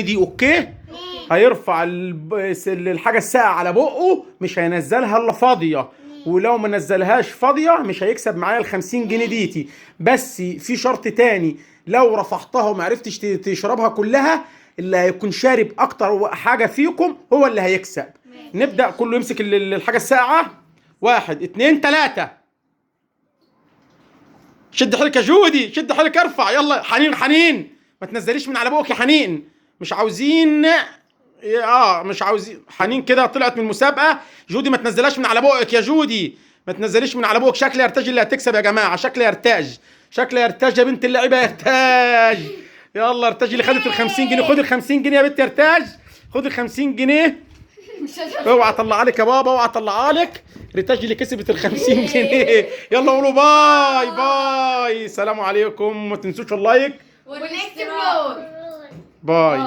دي اوكي. هيرفع الحاجه الساقعه على بقه، مش هينزلها الا فاضيه، ولو ما نزلهاش فاضيه مش هيكسب معايا ال 50 جنيه ديتي. بس في شرط تاني، لو رفعتها وما عرفتش تشربها كلها، اللي هيكون شارب اكتر حاجه فيكم هو اللي هيكسب. نبدا، كله يمسك الحاجه الساقعه. 1 2 3. شد حيلك يا جودي، شد حيلك، ارفع يلا. حنين حنين، ما تنزليش من على بوقك يا حنين. مش عاوزين مش عاوزين حنين كده طلعت من المسابقه. جودي ما تنزلهاش من على بوقك يا جودي، ما تنزليش من على بوقك. شكل يرتاج اللي هتكسب يا جماعه، شكل يرتاج، شكل يرتاج يا بنت اللعيبه يرتاج. يلا ارتاج اللي خدت ال 50 جنيه، خد ال 50 جنيه يا بنت يرتاج، خد ال 50 جنيه. اوعى اطلعها لك يا بابا، اوعى اطلعها لك. ريتاج اللي كسبت ال 50 جنيه. يلا قولوا باي باي، سلام عليكم، ما تنسوش اللايك والاكتب. باي.